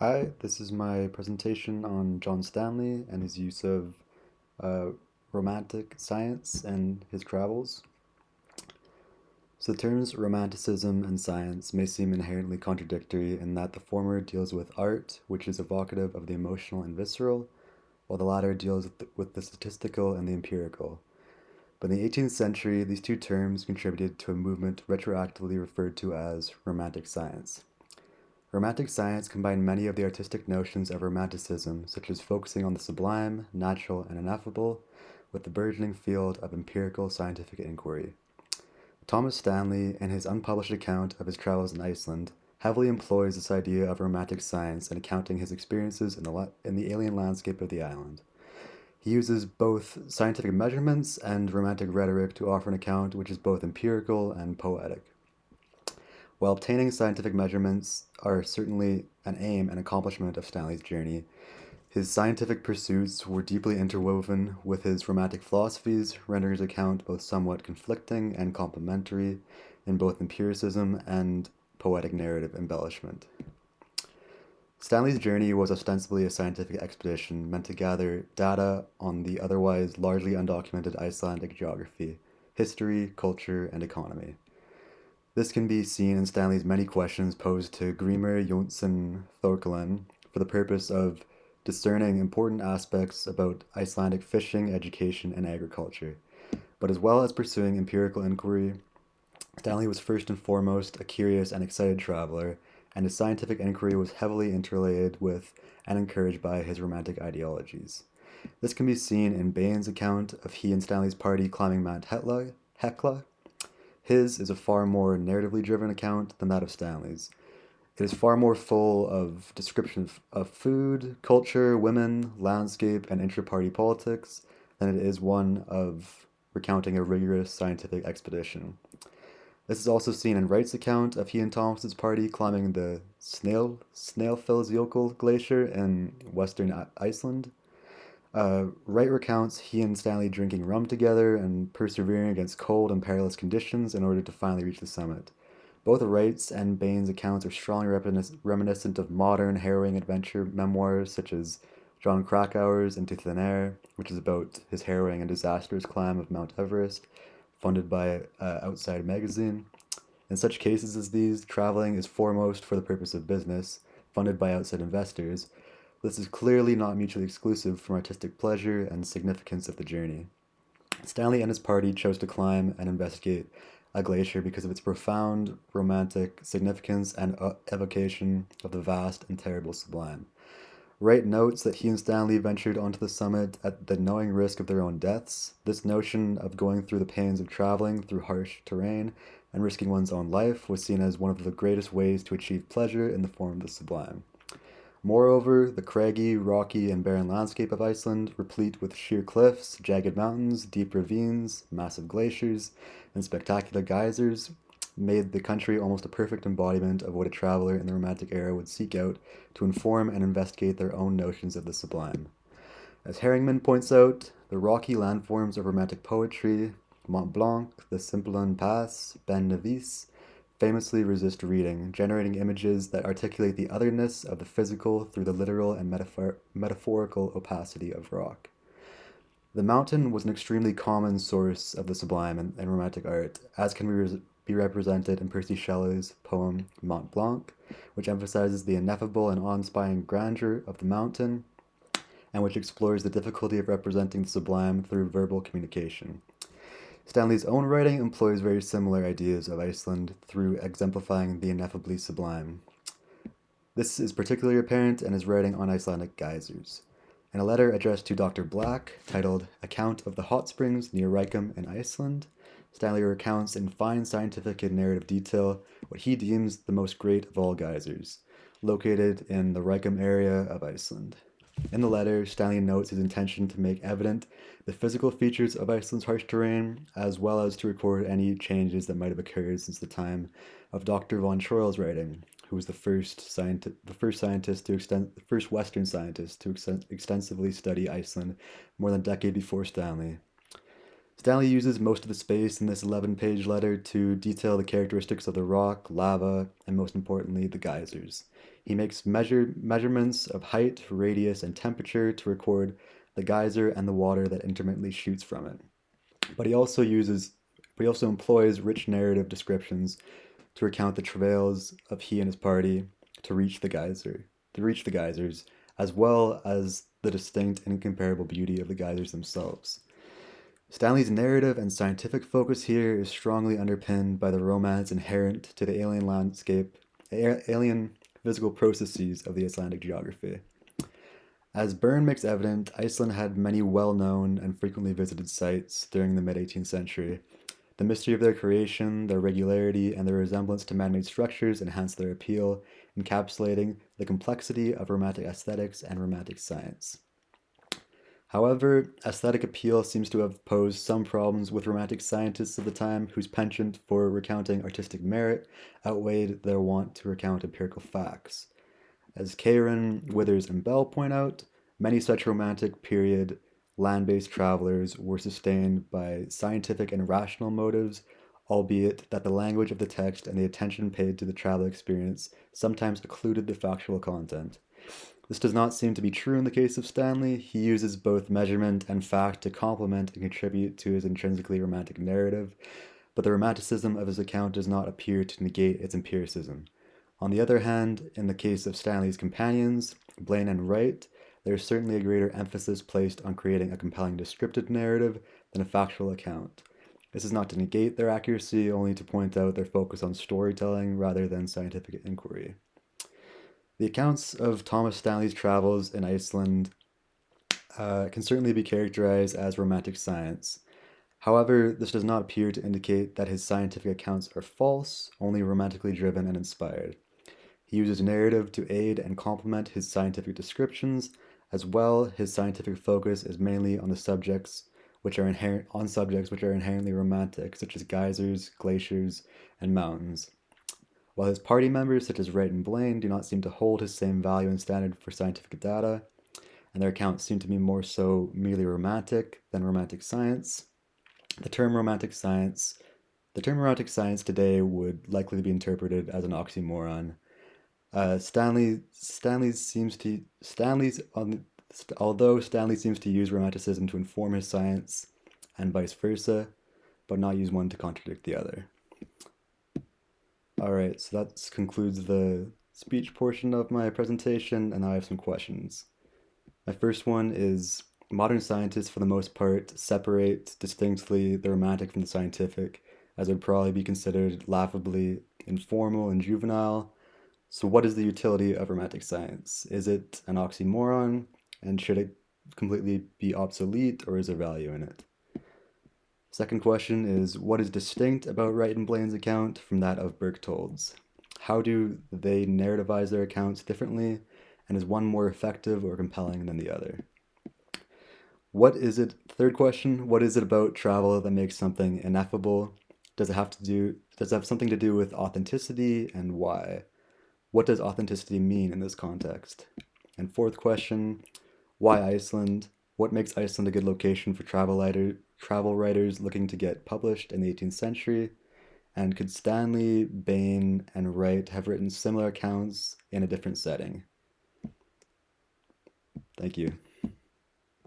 Hi, this is my presentation on John Stanley and his use of uh, romantic science and his travels. So, the terms romanticism and science may seem inherently contradictory in that the former deals with art, which is evocative of the emotional and visceral, while the latter deals with the statistical and the empirical. But in the 18th century, these two terms contributed to a movement retroactively referred to as Romantic science. Romantic science combined many of the artistic notions of Romanticism, such as focusing on the sublime, natural, and ineffable, with the burgeoning field of empirical scientific inquiry. Thomas Stanley, in his unpublished account of his travels in Iceland, heavily employs this idea of Romantic science in accounting his experiences in the alien landscape of the island. He uses both scientific measurements and Romantic rhetoric to offer an account which is both empirical and poetic. While obtaining scientific measurements are certainly an aim and accomplishment of Stanley's journey, his scientific pursuits were deeply interwoven with his romantic philosophies, rendering his account both somewhat conflicting and complementary in both empiricism and poetic narrative embellishment. Stanley's journey was ostensibly a scientific expedition meant to gather data on the otherwise largely undocumented Icelandic geography, history, culture, and economy. This can be seen in Stanley's many questions posed to Grímur Jónsson Þorkelin for the purpose of discerning important aspects about Icelandic fishing, education, and agriculture. But as well as pursuing empirical inquiry, Stanley was first and foremost a curious and excited traveler, and his scientific inquiry was heavily interrelated with and encouraged by his romantic ideologies. This can be seen in Bain's account of he and Stanley's party climbing Mount Hekla. His is a far more narratively driven account than that of Stanley's. It is far more full of description of food, culture, women, landscape, and intra-party politics than it is one of recounting a rigorous scientific expedition. This is also seen in Wright's account of he and Thomas's party climbing the Snaefellsjökull glacier in western Iceland. Wright recounts he and Stanley drinking rum together and persevering against cold and perilous conditions in order to finally reach the summit. Both Wright's and Bain's accounts are strongly reminiscent of modern harrowing adventure memoirs such as John Krakauer's Into Thin Air, which is about his harrowing and disastrous climb of Mount Everest, funded by Outside Magazine. In such cases as these, traveling is foremost for the purpose of business, funded by outside investors. This is clearly not mutually exclusive from artistic pleasure and significance of the journey. Stanley and his party chose to climb and investigate a glacier because of its profound romantic significance and evocation of the vast and terrible sublime. Wright notes that he and Stanley ventured onto the summit at the knowing risk of their own deaths. This notion of going through the pains of traveling through harsh terrain and risking one's own life was seen as one of the greatest ways to achieve pleasure in the form of the sublime. Moreover, the craggy, rocky, and barren landscape of Iceland, replete with sheer cliffs, jagged mountains, deep ravines, massive glaciers, and spectacular geysers, made the country almost a perfect embodiment of what a traveler in the Romantic era would seek out to inform and investigate their own notions of the sublime. As Herringman points out, the rocky landforms of Romantic poetry, Mont Blanc, the Simplon Pass, Ben Nevis, famously resist reading, generating images that articulate the otherness of the physical through the literal and metaphorical opacity of rock. The mountain was an extremely common source of the sublime in Romantic art, as can be represented in Percy Shelley's poem Mont Blanc, which emphasizes the ineffable and awe-inspiring grandeur of the mountain, and which explores the difficulty of representing the sublime through verbal communication. Stanley's own writing employs very similar ideas of Iceland through exemplifying the ineffably sublime. This is particularly apparent in his writing on Icelandic geysers. In a letter addressed to Dr. Black, titled Account of the Hot Springs near Reykjum in Iceland, Stanley recounts in fine scientific and narrative detail what he deems the most great of all geysers, located in the Reykjum area of Iceland. In the letter, Stanley notes his intention to make evident the physical features of Iceland's harsh terrain, as well as to record any changes that might have occurred since the time of Dr. von Troil's writing, who was the first Western scientist to extensively study Iceland more than a decade before Stanley. Stanley uses most of the space in this 11-page letter to detail the characteristics of the rock, lava, and most importantly, the geysers. He makes measurements of height, radius, and temperature to record the geyser and the water that intermittently shoots from it. But he also uses, but he also employs rich narrative descriptions to recount the travails of he and his party to reach the geysers, as well as the distinct and incomparable beauty of the geysers themselves. Stanley's narrative and scientific focus here is strongly underpinned by the romance inherent to the alien landscape, alien physical processes of the Icelandic geography. As Byrne makes evident, Iceland had many well known and frequently visited sites during the mid 18th century. The mystery of their creation, their regularity, and their resemblance to man made structures enhance their appeal, encapsulating the complexity of romantic aesthetics and romantic science. However, aesthetic appeal seems to have posed some problems with romantic scientists of the time whose penchant for recounting artistic merit outweighed their want to recount empirical facts. As Caron, Withers, and Bell point out, many such romantic period land based travelers were sustained by scientific and rational motives, albeit that the language of the text and the attention paid to the travel experience sometimes occluded the factual content. This does not seem to be true in the case of Stanley. He uses both measurement and fact to complement and contribute to his intrinsically romantic narrative, but the romanticism of his account does not appear to negate its empiricism. On the other hand, in the case of Stanley's companions, Blaine and Wright, there is certainly a greater emphasis placed on creating a compelling descriptive narrative than a factual account. This is not to negate their accuracy, only to point out their focus on storytelling rather than scientific inquiry. The accounts of Thomas Stanley's travels in Iceland can certainly be characterized as romantic science. However, this does not appear to indicate that his scientific accounts are false, only romantically driven and inspired. He uses narrative to aid and complement his scientific descriptions. As well, his scientific focus is mainly on subjects which are inherently romantic, such as geysers, glaciers, and mountains. While his party members, such as Wright and Blaine, do not seem to hold his same value and standard for scientific data, and their accounts seem to be more so merely romantic than romantic science, the term romantic science, the term romantic science today would likely be interpreted as an oxymoron. Although Stanley seems to use romanticism to inform his science, and vice versa, but not use one to contradict the other. All right, so that concludes the speech portion of my presentation, and now I have some questions. My first one is, modern scientists, for the most part, separate distinctly the romantic from the scientific, as it would probably be considered laughably informal and juvenile. So what is the utility of romantic science? Is it an oxymoron, and should it completely be obsolete, or is there value in it? Second question is, what is distinct about Wright and Blaine's account from that of Berchtold's? How do they narrativize their accounts differently, and is one more effective or compelling than the other? Third question, what is it about travel that makes something ineffable? Does it have something to do with authenticity, and why? What does authenticity mean in this context? And fourth question, why Iceland? What makes Iceland a good location for travel writers looking to get published in the 18th century? And could Stanley, Bain, and Wright have written similar accounts in a different setting? Thank you.